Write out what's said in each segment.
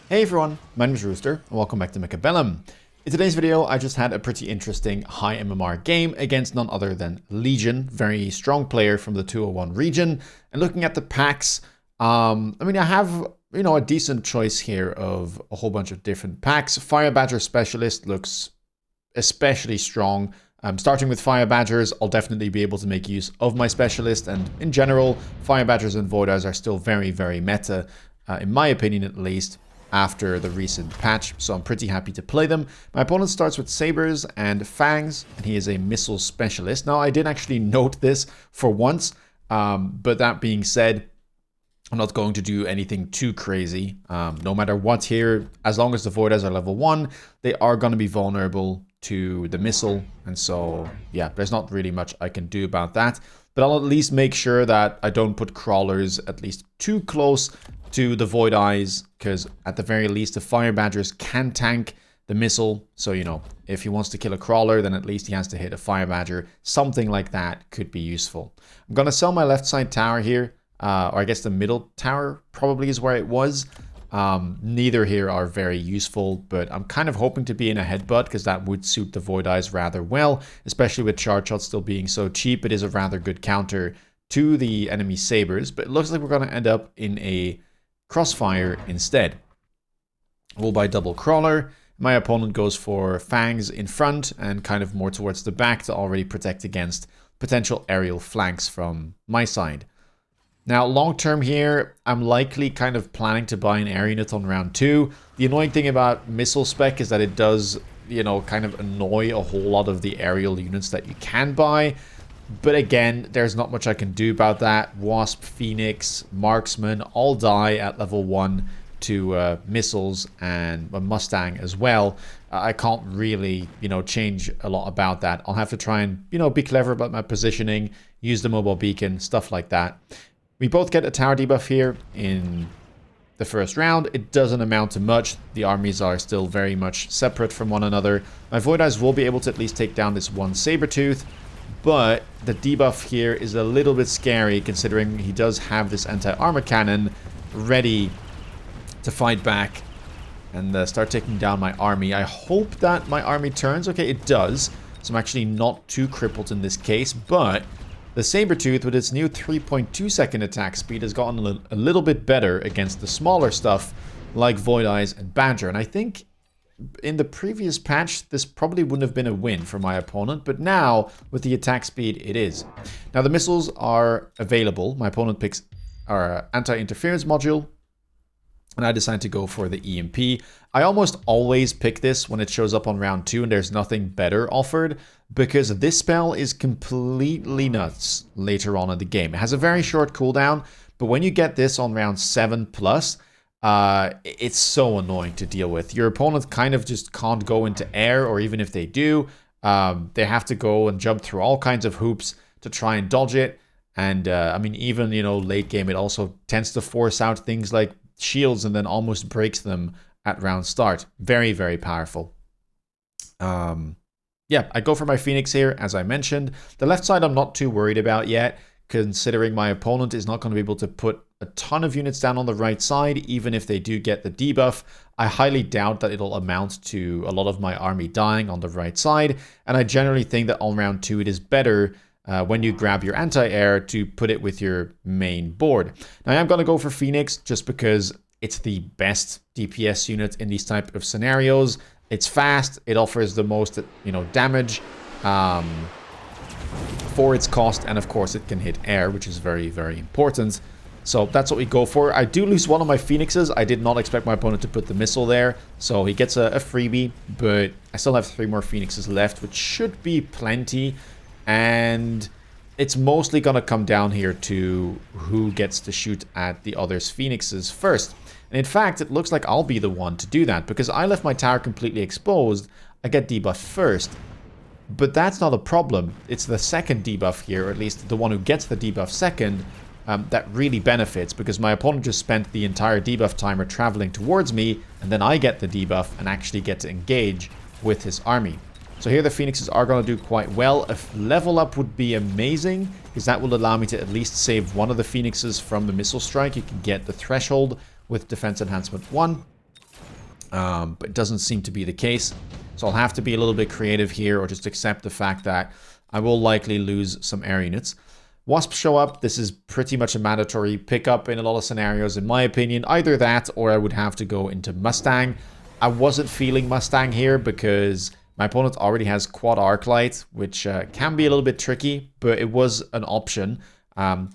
Hey everyone, my name is Rooster, and welcome back to Mechabellum. In today's video, I just had a pretty interesting high MMR game against none other than Legion, very strong player from the 201 region. And looking at the packs, I have, a decent choice here of a whole bunch of different packs. Fire Badger Specialist looks especially strong. Starting with Fire Badgers, I'll definitely be able to make use of my Specialist, and in general, Fire Badgers and Void Eyes are still very, very meta, in my opinion at least, after the recent patch, so I'm pretty happy to play them. My opponent starts with Sabers and Fangs, and he is a Missile Specialist. Now, I did actually note this for once, but that being said, I'm not going to do anything too crazy. No matter what here, as long as the Void Eyes are level 1, they are going to be vulnerable to the missile, and so, yeah, there's not really much I can do about that. But I'll at least make sure that I don't put crawlers at least too close to the Void Eyes, because at the very least the Fire Badgers can tank the missile. So, if he wants to kill a crawler, then at least he has to hit a Fire Badger. Something like that could be useful. I'm going to sell my left side tower here, or I guess the middle tower probably is where it was. Neither here are very useful, but I'm kind of hoping to be in a headbutt because that would suit the Void Eyes rather well, especially with charge shot still being so cheap. It is a rather good counter to the enemy Sabers, but it looks like we're going to end up in a Crossfire instead. We'll buy double crawler. My opponent goes for Fangs in front and kind of more towards the back to already protect against potential aerial flanks from my side. Now, long term here, I'm likely kind of planning to buy an air unit on round 2. The annoying thing about Missile Spec is that it does, kind of annoy a whole lot of the aerial units that you can buy. But again, there's not much I can do about that. Wasp, Phoenix, Marksman all die at level 1 to missiles, and a Mustang as well. I can't really, change a lot about that. I'll have to try and, be clever about my positioning, use the mobile beacon, stuff like that. We both get a tower debuff here in the first round. It doesn't amount to much. The armies are still very much separate from one another. My Void Eyes will be able to at least take down this one Sabertooth, but the debuff here is a little bit scary considering he does have this anti-armor cannon ready to fight back and start taking down my army. I hope that my army turns. Okay, it does. So I'm actually not too crippled in this case, but the Sabertooth with its new 3.2 second attack speed has gotten a little bit better against the smaller stuff like Void Eyes and Badger. And I think in the previous patch, this probably wouldn't have been a win for my opponent, but now, with the attack speed, it is. Now, the missiles are available. My opponent picks our anti-interference module, and I decide to go for the EMP. I almost always pick this when it shows up on round 2 and there's nothing better offered, because this spell is completely nuts later on in the game. It has a very short cooldown, but when you get this on round 7 plus, it's so annoying to deal with. Your opponent kind of just can't go into air, or even if they do, they have to go and jump through all kinds of hoops to try and dodge it. And even, late game, it also tends to force out things like shields and then almost breaks them at round start. Very, very powerful. I go for my Phoenix here, as I mentioned. The left side I'm not too worried about yet, considering my opponent is not going to be able to put a ton of units down on the right side, even if they do get the debuff. I highly doubt that it'll amount to a lot of my army dying on the right side, and I generally think that on round 2 it is better when you grab your anti-air to put it with your main board. Now I am going to go for Phoenix just because it's the best DPS unit in these type of scenarios. It's fast, it offers the most, damage for its cost, and of course it can hit air, which is very, very important. So that's what we go for. I do lose one of my Phoenixes. I did not expect my opponent to put the missile there, so he gets a freebie, but I still have 3 more Phoenixes left, which should be plenty. And it's mostly going to come down here to who gets to shoot at the other's Phoenixes first. And in fact, it looks like I'll be the one to do that, because I left my tower completely exposed. I get debuffed first. But that's not a problem. It's the second debuff here, or at least the one who gets the debuff second, that really benefits, because my opponent just spent the entire debuff timer traveling towards me, and then I get the debuff and actually get to engage with his army. So here the Phoenixes are going to do quite well. A level up would be amazing, because that will allow me to at least save one of the Phoenixes from the missile strike. You can get the threshold with Defense Enhancement 1. but it doesn't seem to be the case. So I'll have to be a little bit creative here, or just accept the fact that I will likely lose some air units. Wasps show up. This is pretty much a mandatory pickup in a lot of scenarios, in my opinion. Either that, or I would have to go into Mustang. I wasn't feeling Mustang here because my opponent already has quad arc light, which can be a little bit tricky, but it was an option.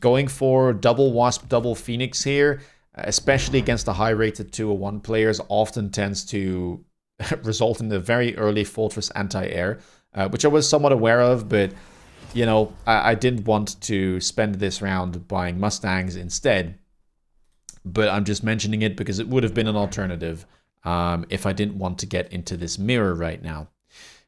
Going for double Wasp, double Phoenix here, especially against the high-rated 201 players, often tends to result in a very early Fortress anti-air, which I was somewhat aware of, but, you know, I didn't want to spend this round buying Mustangs instead. But I'm just mentioning it because it would have been an alternative if I didn't want to get into this mirror right now.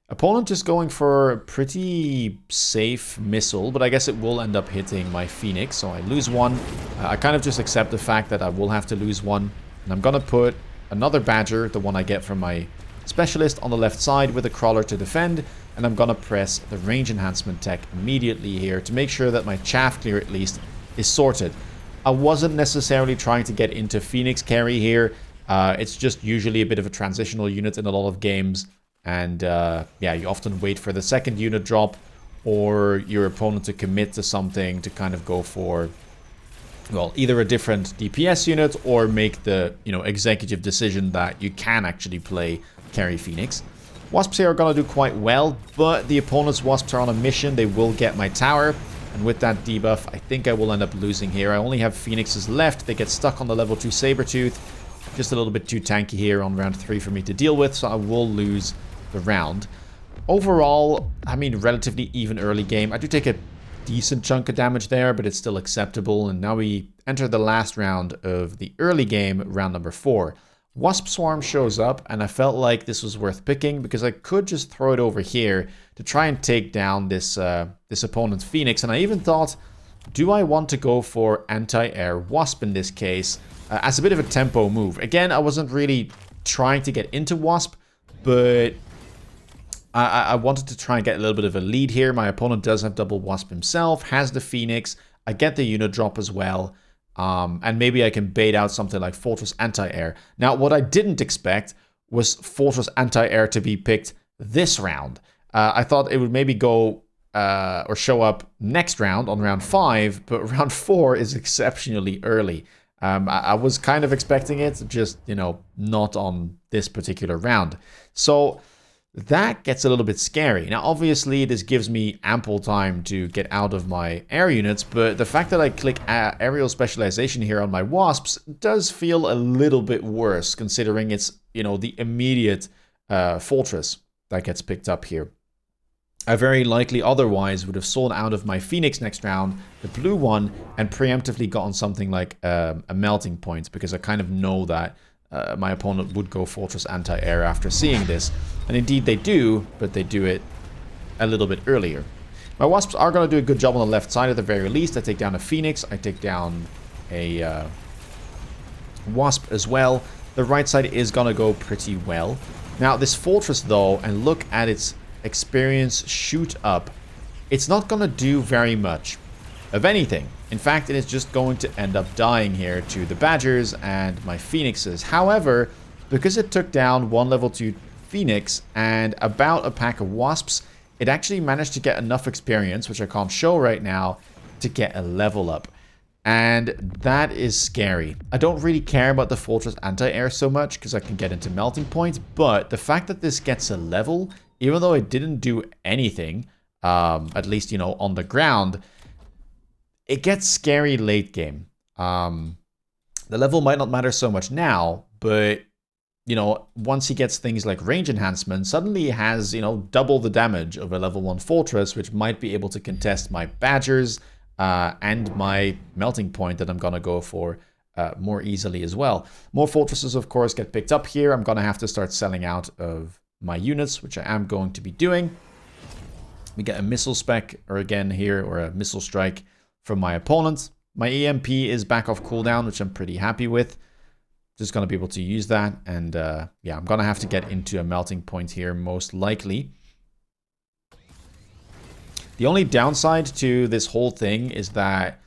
Opponent is going for a pretty safe missile, but I guess it will end up hitting my Phoenix, so I lose one. I kind of just accept the fact that I will have to lose one, and I'm going to put another Badger, the one I get from my Specialist, on the left side with a Crawler to defend, and I'm going to press the range enhancement tech immediately here to make sure that my chaff clear, at least, is sorted. I wasn't necessarily trying to get into Phoenix carry here. It's just usually a bit of a transitional unit in a lot of games. And yeah, you often wait for the second unit drop or your opponent to commit to something to kind of go for, well, either a different DPS unit or make the, you know, executive decision that you can actually play carry Phoenix. Wasps here are going to do quite well, but the opponent's Wasps are on a mission. They will get my tower. And with that debuff, I think I will end up losing here. I only have Phoenixes left. They get stuck on the level 2 Sabertooth. Just a little bit too tanky here on round 3 for me to deal with, so I will lose the round. Overall, I mean, relatively even early game. I do take a decent chunk of damage there, but it's still acceptable. And now we enter the last round of the early game, round number 4. Wasp Swarm shows up, and I felt like this was worth picking because I could just throw it over here to try and take down this this opponent's Phoenix. And I even thought, do I want to go for anti-air Wasp in this case as a bit of a tempo move? Again, I wasn't really trying to get into Wasp, but I wanted to try and get a little bit of a lead here. My opponent does have double Wasp himself, has the Phoenix. I get the unit drop as well. And maybe I can bait out something like Fortress Anti-Air. Now, what I didn't expect was Fortress Anti-Air to be picked this round. I thought it would maybe go or show up next round on round 5, but round 4 is exceptionally early. I was kind of expecting it, just, you know, not on this particular round. So that gets a little bit scary. Now, obviously, this gives me ample time to get out of my air units, but the fact that I click aerial specialization here on my Wasps does feel a little bit worse, considering it's, you know, the immediate fortress that gets picked up here. I very likely otherwise would have sold out of my Phoenix next round, the blue one, and preemptively gotten something like a melting point, because I kind of know that my opponent would go Fortress Anti-Air after seeing this. And indeed they do, but they do it a little bit earlier. My Wasps are going to do a good job on the left side at the very least. I take down a Phoenix. I take down a Wasp as well. The right side is going to go pretty well. Now this Fortress though, and look at its experience shoot up, it's not going to do very much of anything. In fact, it is just going to end up dying here to the Badgers and my Phoenixes. However, because it took down one level 2 Phoenix and about a pack of Wasps, it actually managed to get enough experience, which I can't show right now, to get a level up. And that is scary. I don't really care about the Fortress Anti-Air so much because I can get into melting points, but the fact that this gets a level, even though it didn't do anything, at least, you know, on the ground, it gets scary late game. The level might not matter so much now, but, you know, once he gets things like range enhancement, suddenly he has, you know, double the damage of a level 1 Fortress, which might be able to contest my Badgers and my melting point that I'm going to go for more easily as well. More Fortresses, of course, get picked up here. I'm going to have to start selling out of my units, which I am going to be doing. We get a missile spec, or again here, or a missile strike from my opponent. My EMP is back off cooldown, which I'm pretty happy with. Just going to be able to use that. And yeah, I'm going to have to get into a melting point here, most likely. The only downside to this whole thing is that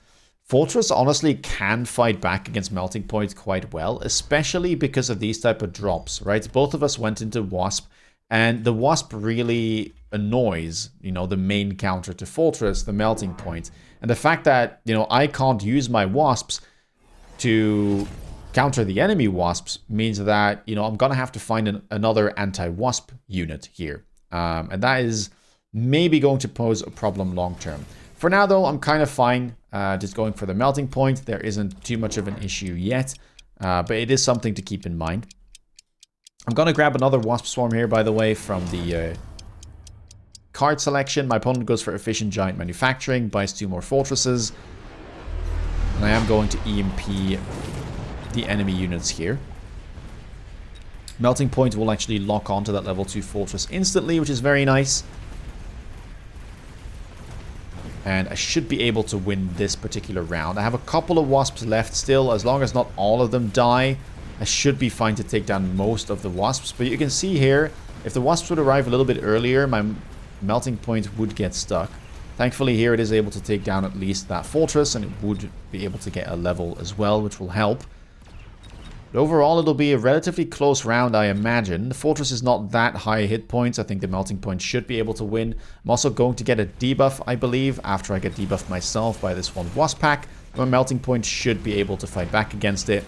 Fortress honestly can fight back against Melting Point quite well, especially because of these type of drops, right? Both of us went into Wasp, and the Wasp really annoys, you know, the main counter to Fortress, the Melting Point. And the fact that, you know, I can't use my Wasps to counter the enemy Wasps means that, you know, I'm going to have to find another anti-Wasp unit here. And that is maybe going to pose a problem long term. For now, though, I'm kind of fine just going for the Melting Point. There isn't too much of an issue yet, but it is something to keep in mind. I'm going to grab another Wasp Swarm here, by the way, from the card selection. My opponent goes for Efficient Giant Manufacturing, buys 2 more Fortresses. And I am going to EMP the enemy units here. Melting Point will actually lock onto that level 2 Fortress instantly, which is very nice. And I should be able to win this particular round. I have a couple of Wasps left still. As long as not all of them die, I should be fine to take down most of the Wasps. But you can see here, if the Wasps would arrive a little bit earlier, my Melting Point would get stuck. Thankfully here it is able to take down at least that Fortress, and it would be able to get a level as well, which will help. But overall, it'll be a relatively close round, I imagine. The Fortress is not that high hit points. I think the Melting Point should be able to win. I'm also going to get a debuff, I believe, after I get debuffed myself by this one Wasp pack. My Melting Point should be able to fight back against it.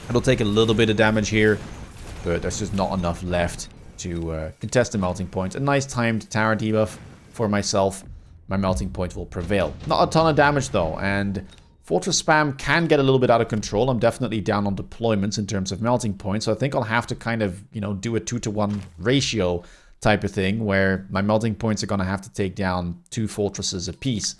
It'll take a little bit of damage here, but there's just not enough left to contest the Melting Point. A nice timed tower debuff for myself. My Melting Point will prevail. Not a ton of damage, though, and Fortress spam can get a little bit out of control. I'm definitely down on deployments in terms of Melting Points, so I think I'll have to kind of, you know, do a 2-to-1 ratio type of thing where my Melting Points are going to have to take down 2 Fortresses apiece.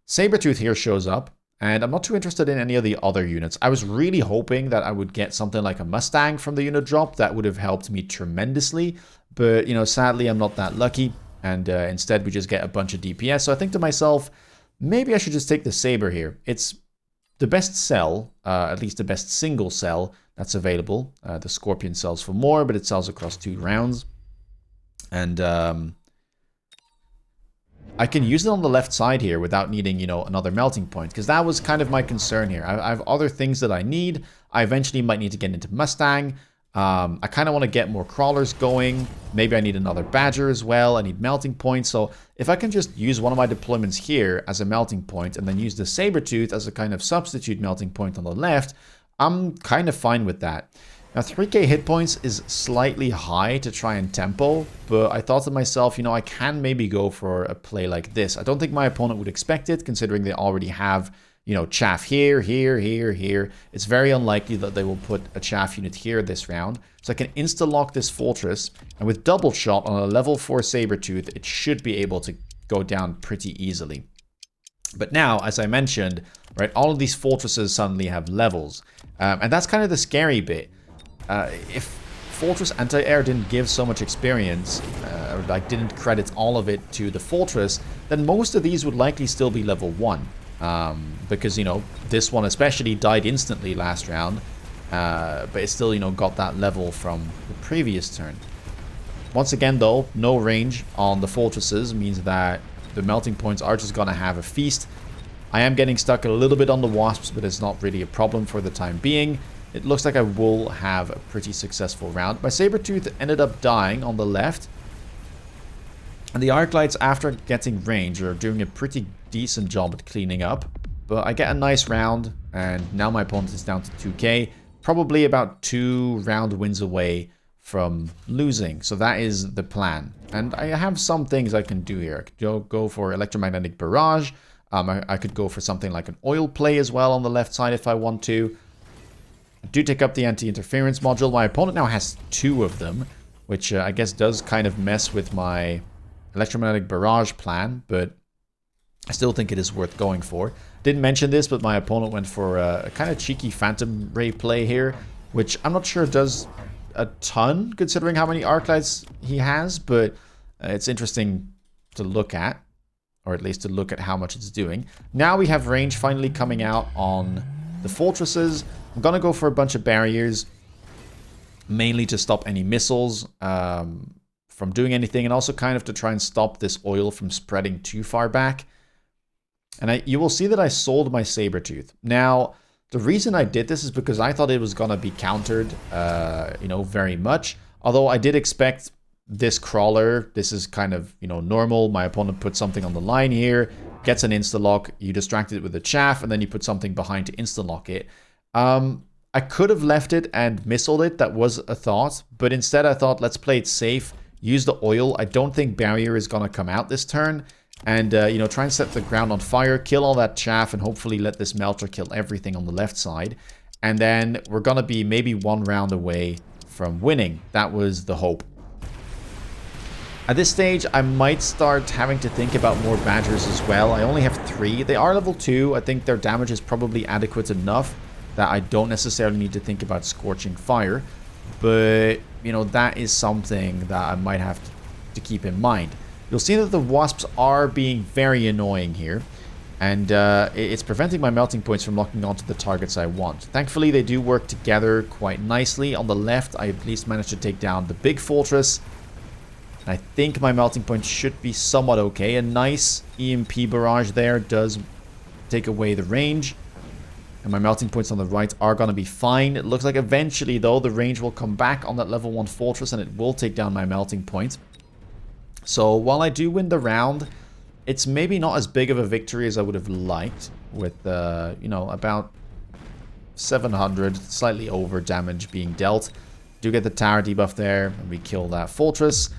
Sabretooth here shows up, and I'm not too interested in any of the other units. I was really hoping that I would get something like a Mustang from the unit drop. That would have helped me tremendously, but, you know, sadly I'm not that lucky, and instead we just get a bunch of DPS. So I think to myself, maybe I should just take the Saber here. It's the best cell, at least the best single cell that's available. The Scorpion sells for more, but it sells across 2 rounds. And I can use it on the left side here without needing, you know, another Melting Point, because that was kind of my concern here. I have other things that I need. I eventually might need to get into Mustang. I kind of want to get more crawlers going. Maybe I need another Badger as well. I need Melting Points. So if I can just use one of my deployments here as a Melting Point and then use the Sabretooth as a kind of substitute Melting Point on the left, I'm kind of fine with that. Now 3k hit points is slightly high to try and tempo, but I thought to myself, you know, I can maybe go for a play like this. I don't think my opponent would expect it, considering they already have, you know, chaff here, here, here, here. It's very unlikely that they will put a chaff unit here this round. So I can insta-lock this Fortress, and with double shot on a level 4 Sabretooth, it should be able to go down pretty easily. But now, as I mentioned, right, all of these Fortresses suddenly have levels. And that's kind of the scary bit. If Fortress Anti-Air didn't give so much experience, or like didn't credit all of it to the Fortress, then most of these would likely still be level 1. Because, you know, this one especially died instantly last round, but it still, you know, got that level from the previous turn. Once again, though, no range on the Fortresses means that the Melting Points are just going to have a feast. I am getting stuck a little bit on the Wasps, but it's not really a problem for the time being. It looks like I will have a pretty successful round. My Sabretooth ended up dying on the left. And the Arclights, after getting range, are doing a pretty decent job at cleaning up. But I get a nice round, and now my opponent is down to 2k. Probably about 2 round wins away from losing. So that is the plan. And I have some things I can do here. I could go for Electromagnetic Barrage. I could go for something like an oil play as well on the left side if I want to. I do take up the anti-interference module. My opponent now has 2 of them, which I guess does kind of mess with my Electromagnetic Barrage plan, but I still think it is worth going for. Didn't mention this, but my opponent went for a kind of cheeky Phantom Ray play here, which I'm not sure does a ton, considering how many Arclights he has, but it's interesting to look at, or at least to look at how much it's doing. Now we have range finally coming out on the Fortresses. I'm going to go for a bunch of barriers, mainly to stop any missiles from doing anything, and also kind of to try and stop this oil from spreading too far back. And you will see that I sold my Sabertooth. Now, the reason I did this is because I thought it was going to be countered, you know, very much. Although I did expect this crawler. This is kind of, you know, normal. My opponent puts something on the line here, gets an insta-lock. You distract it with a chaff, and then you put something behind to insta-lock it. I could have left it and missiled it. That was a thought. But instead I thought, let's play it safe. Use the oil. I don't think barrier is going to come out this turn. And, you know, try and set the ground on fire, kill all that chaff, and hopefully let this melter kill everything on the left side. And then we're going to be maybe one round away from winning. That was the hope. At this stage, I might start having to think about more Badgers as well. I only have 3. They are level 2. I think their damage is probably adequate enough that I don't necessarily need to think about Scorching Fire. But, you know, that is something that I might have to keep in mind. You'll see that the Wasps are being very annoying here. And it's preventing my melting points from locking onto the targets I want. Thankfully, they do work together quite nicely. On the left, I at least managed to take down the big fortress. I think my melting point should be somewhat okay. A nice EMP barrage there does take away the range. And my melting points on the right are going to be fine. It looks like eventually, though, the range will come back on that level 1 fortress and it will take down my melting point. So while I do win the round, it's maybe not as big of a victory as I would have liked. With, you know, about 700, slightly over damage being dealt. Do get the tower debuff there, and we kill that fortress.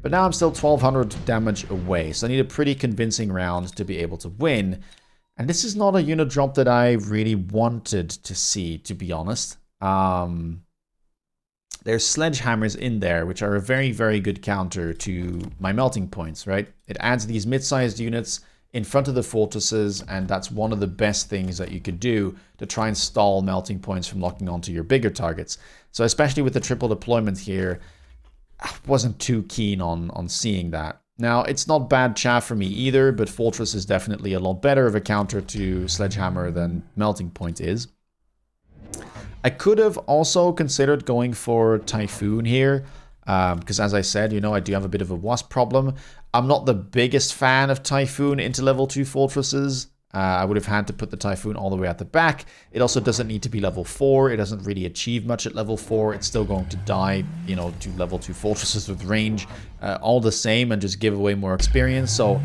But now I'm still 1200 damage away, so I need a pretty convincing round to be able to win. And this is not a unit drop that I really wanted to see, to be honest. There's sledgehammers in there, which are a very, very good counter to my melting points, right? It adds these mid-sized units in front of the fortresses, and that's one of the best things that you could do to try and stall melting points from locking onto your bigger targets. So especially with the triple deployment here, I wasn't too keen on seeing that. Now, it's not bad chaff for me either, but Fortress is definitely a lot better of a counter to Sledgehammer than Melting Point is. I could have also considered going for Typhoon here, because as I said, you know, I do have a bit of a Wasp problem. I'm not the biggest fan of Typhoon into level 2 Fortresses. I would have had to put the Typhoon all the way at the back. It also doesn't need to be level 4. It doesn't really achieve much at level 4. It's still going to die, you know, to level 2 Fortresses with range. All the same, and just give away more experience. So,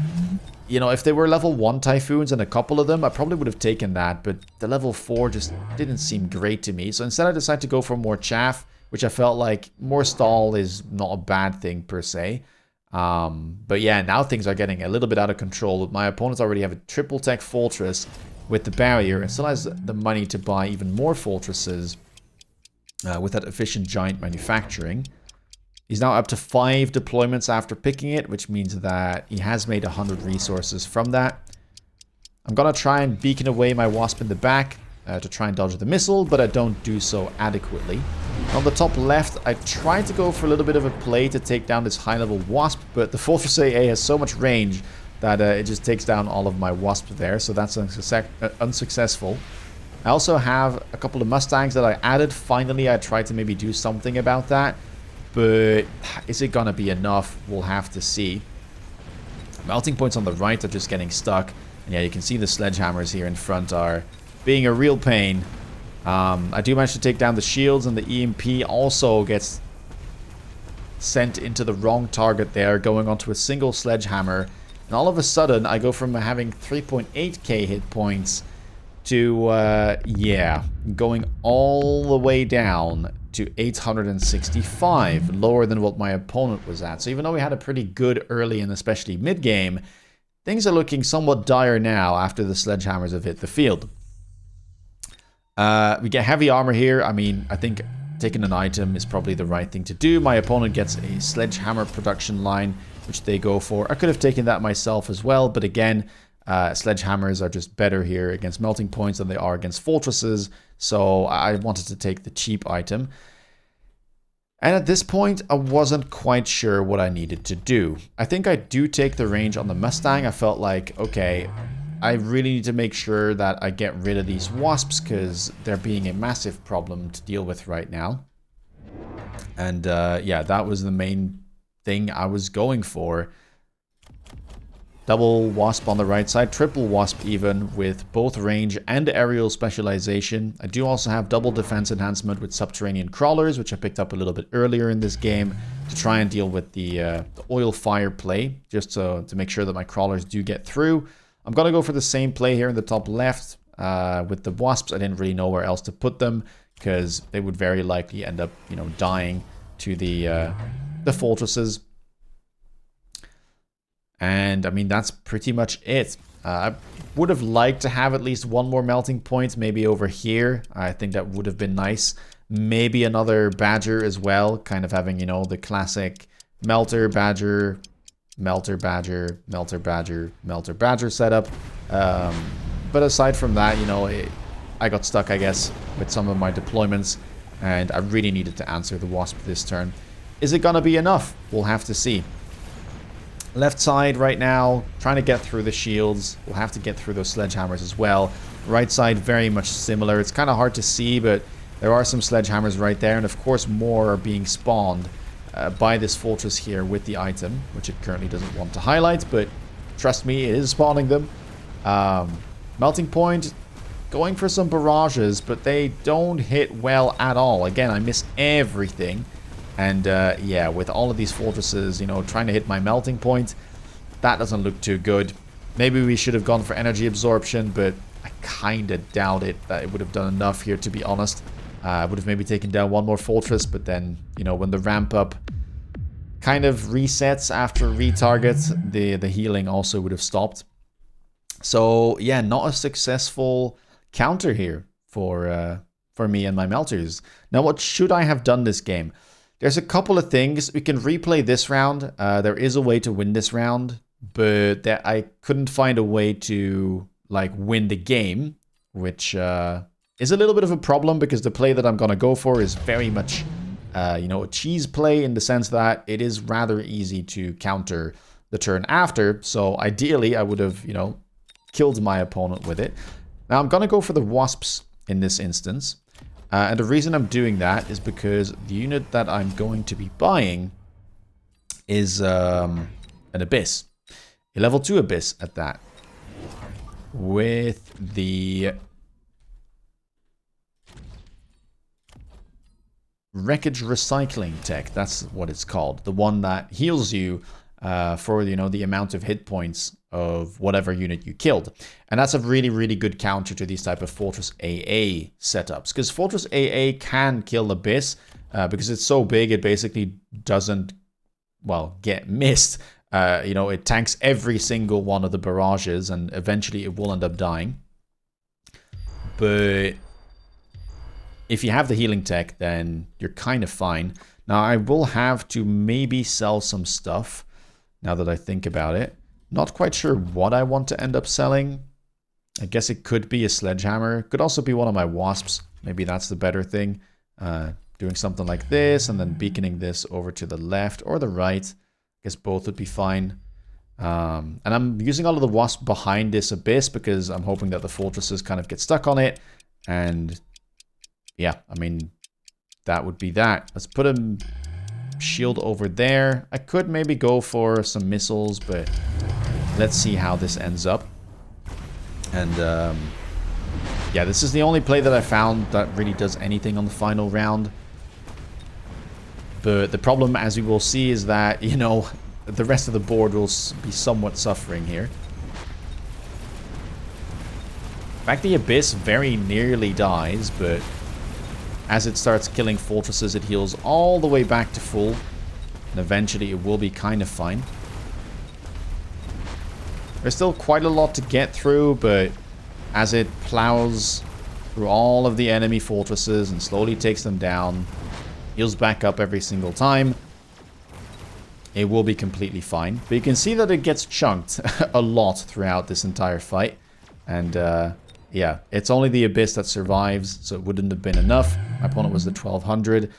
you know, if they were level 1 Typhoons and a couple of them, I probably would have taken that. But the level 4 just didn't seem great to me. So instead I decided to go for more chaff, which I felt like more stall is not a bad thing per se. But yeah, now things are getting a little bit out of control. My opponents already have a triple tech fortress with the barrier and still has the money to buy even more fortresses with that efficient giant manufacturing. He's now up to 5 deployments after picking it, which means that he has made 100 resources from that. I'm gonna try and beacon away my wasp in the back to try and dodge the missile, but I don't do so adequately. On the top left, I tried to go for a little bit of a play to take down this high-level wasp, but the Fortress AA has so much range that it just takes down all of my wasps there, so that's unsuccessful. I also have a couple of Mustangs that I added. Finally, I tried to maybe do something about that, but is it gonna be enough? We'll have to see. Melting points on the right are just getting stuck, and yeah, you can see the sledgehammers here in front are being a real pain. I do manage to take down the shields, and the EMP also gets sent into the wrong target there, going onto a single sledgehammer. And all of a sudden, I go from having 3.8k hit points to, yeah, going all the way down to 865, lower than what my opponent was at. So even though we had a pretty good early and especially mid-game, things are looking somewhat dire now after the sledgehammers have hit the field. We get heavy armor here. I mean, I think taking an item is probably the right thing to do. My opponent gets a sledgehammer production line, which they go for. I could have taken that myself as well, but again, sledgehammers are just better here against melting points than they are against fortresses, so I wanted to take the cheap item. And at this point, I wasn't quite sure what I needed to do. I think I do take the range on the Mustang. I felt like, okay, I really need to make sure that I get rid of these wasps because they're being a massive problem to deal with right now. And yeah, that was the main thing I was going for. Double Wasp on the right side, triple Wasp even, with both range and aerial specialization. I do also have double defense enhancement with subterranean crawlers, which I picked up a little bit earlier in this game to try and deal with the oil fire play, just to make sure that my crawlers do get through. I'm going to go for the same play here in the top left. With the Wasps, I didn't really know where else to put them because they would very likely end up, you know, dying to the fortresses. And I mean, that's pretty much it. I would have liked to have at least one more melting point, maybe over here. I think that would have been nice. Maybe another badger as well, kind of having, you know, the classic melter, badger, melter, badger, melter, badger, melter, badger setup. But aside from that, you know, I got stuck, I guess, with some of my deployments, and I really needed to answer the Wasp this turn. Is it going to be enough? We'll have to see. Left side right now, trying to get through the shields. We'll have to get through those sledgehammers as well. Right side, very much similar. It's kind of hard to see, but there are some sledgehammers right there. And of course, more are being spawned by this fortress here with the item, which it currently doesn't want to highlight. But trust me, it is spawning them. Melting point, going for some barrages, but they don't hit well at all. Again, I miss everything. And yeah, with all of these fortresses, you know, trying to hit my melting point, that doesn't look too good. Maybe we should have gone for energy absorption, but I kind of doubt it that it would have done enough here, to be honest. I would have maybe taken down one more fortress, but then, you know, when the ramp up kind of resets after retarget, the healing also would have stopped. So yeah, not a successful counter here for me and my melters. Now, what should I have done this game? There's a couple of things. We can replay this round. There is a way to win this round, but I couldn't find a way to like win the game, which is a little bit of a problem because the play that I'm going to go for is very much, you know, a cheese play in the sense that it is rather easy to counter the turn after. So ideally, I would have, you know, killed my opponent with it. Now I'm going to go for the Wasps in this instance. And the reason I'm doing that is because the unit that I'm going to be buying is an Abyss. A level 2 Abyss at that. With the Wreckage Recycling Tech. That's what it's called. The one that heals you for, you know, the amount of hit points of whatever unit you killed. And that's a really, really good counter to these type of Fortress AA setups. Because Fortress AA can kill Abyss because it's so big it basically doesn't, well, get missed. You know, it tanks every single one of the barrages and eventually it will end up dying. But if you have the healing tech, then you're kind of fine. Now, I will have to maybe sell some stuff now that I think about it. Not quite sure what I want to end up selling. I guess it could be a sledgehammer. Could also be one of my wasps. Maybe that's the better thing. Doing something like this and then beaconing this over to the left or the right. I guess both would be fine. And I'm using all of the wasp behind this Abyss because I'm hoping that the fortresses kind of get stuck on it. And yeah, I mean, that would be that. Let's put a shield over there. I could maybe go for some missiles, but let's see how this ends up. And yeah, this is the only play that I found that really does anything on the final round. But the problem, as you will see, is that, you know, the rest of the board will be somewhat suffering here. In fact, the Abyss very nearly dies, but as it starts killing fortresses, it heals all the way back to full. And eventually it will be kind of fine. There's still quite a lot to get through, but as it plows through all of the enemy fortresses and slowly takes them down, heals back up every single time, it will be completely fine. But you can see that it gets chunked a lot throughout this entire fight. And yeah, it's only the Abyss that survives, so it wouldn't have been enough. My opponent was the 1200.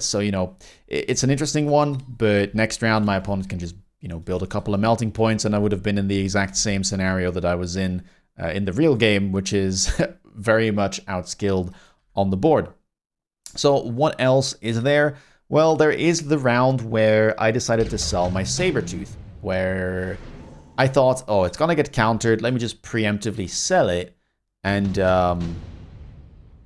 So, you know, it's an interesting one, but next round my opponent can just, you know, build a couple of melting points and I would have been in the exact same scenario that I was in the real game, which is very much outskilled on the board. So what else is there? Well, there is the round where I decided to sell my Sabertooth, where I thought, oh, it's going to get countered. Let me just preemptively sell it and,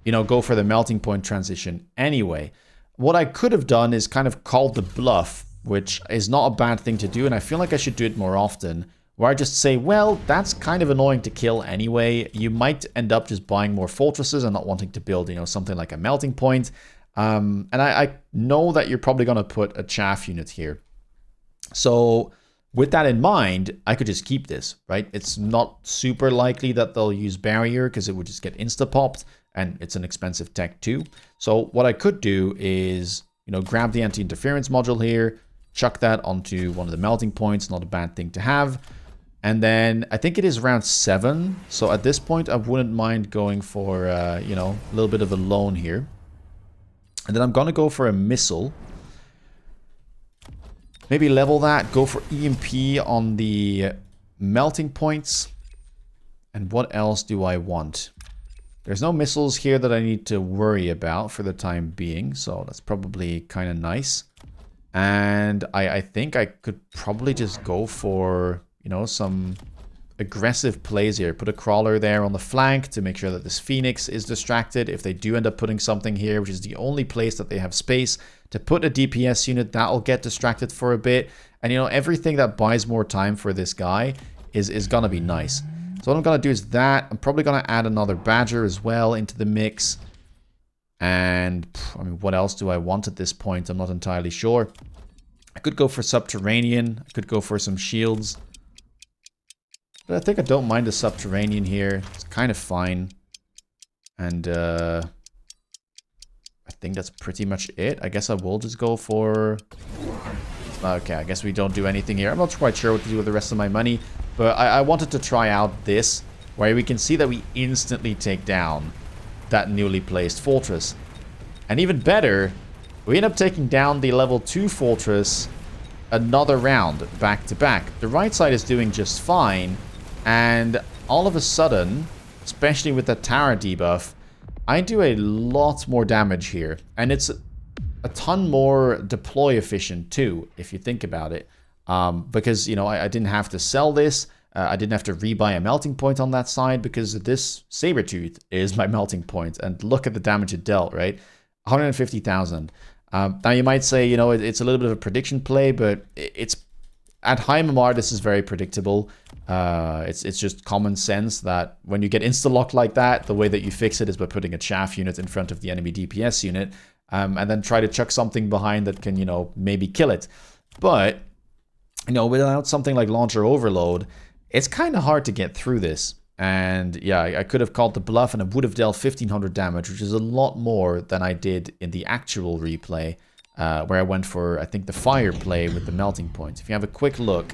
you know, go for the melting point transition anyway. What I could have done is kind of called the bluff, which is not a bad thing to do. And I feel like I should do it more often, where I just say, well, that's kind of annoying to kill anyway. You might end up just buying more fortresses and not wanting to build, you know, something like a melting point. And I know that you're probably going to put a chaff unit here. So with that in mind, I could just keep this, right? It's not super likely that they'll use barrier because it would just get insta-popped, and it's an expensive tech too. So what I could do is, you know, grab the anti-interference module here, chuck that onto one of the melting points, not a bad thing to have. And then I think it is round 7. So at this point, I wouldn't mind going for, you know, a little bit of a loan here. And then I'm going to go for a missile. Maybe level that, go for EMP on the melting points. And what else do I want? There's no missiles here that I need to worry about for the time being. So that's probably kind of nice. And I think I could probably just go for, you know, some aggressive plays here. Put a crawler there on the flank to make sure that this Phoenix is distracted. If they do end up putting something here, which is the only place that they have space to put a DPS unit, that'll get distracted for a bit. And, you know, everything that buys more time for this guy is going to be nice. So what I'm going to do is that. I'm probably going to add another Badger as well into the mix. And, I mean, what else do I want at this point? I'm not entirely sure. I could go for Subterranean. I could go for some shields. But I think I don't mind the Subterranean here. It's kind of fine. And I think that's pretty much it. I guess I will just go for... Okay, I guess we don't do anything here. I'm not quite sure what to do with the rest of my money. But I wanted to try out this, where we can see that we instantly take down that newly placed fortress. And even better, we end up taking down the level 2 fortress another round, back to back. The right side is doing just fine. And all of a sudden, especially with the tower debuff, I do a lot more damage here. And it's a ton more deploy efficient too, if you think about it. Because, you know, I didn't have to sell this. I didn't have to rebuy a melting point on that side because this Sabertooth is my melting point. And look at the damage it dealt, right? 150,000. Now you might say, you know, it's a little bit of a prediction play, but it's... At high MMR, this is very predictable. It's just common sense that when you get insta-locked like that, the way that you fix it is by putting a chaff unit in front of the enemy DPS unit, and then try to chuck something behind that can, you know, maybe kill it. But, you know, without something like Launcher Overload, it's kind of hard to get through this. And yeah, I could have called the bluff and it would have dealt 1,500 damage, which is a lot more than I did in the actual replay. Where I went for, I think, the fire play with the melting points. If you have a quick look,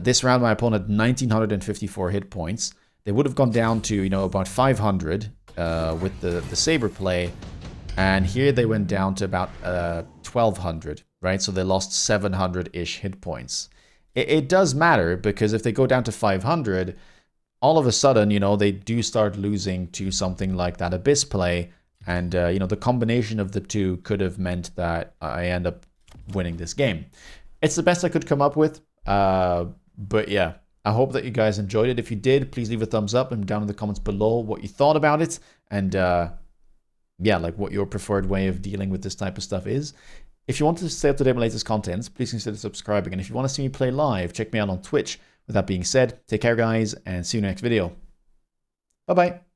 this round my opponent had 1,954 hit points. They would have gone down to, you know, about 500 with the saber play. And here they went down to about 1,200, right? So they lost 700-ish hit points. It does matter because if they go down to 500, all of a sudden, you know, they do start losing to something like that Abyss play. And, you know, the combination of the two could have meant that I end up winning this game. It's the best I could come up with. But yeah, I hope that you guys enjoyed it. If you did, please leave a thumbs up and down in the comments below what you thought about it. And yeah, like what your preferred way of dealing with this type of stuff is. If you want to stay up to date with my latest content, please consider subscribing. And if you want to see me play live, check me out on Twitch. With that being said, take care, guys, and see you in the next video. Bye-bye.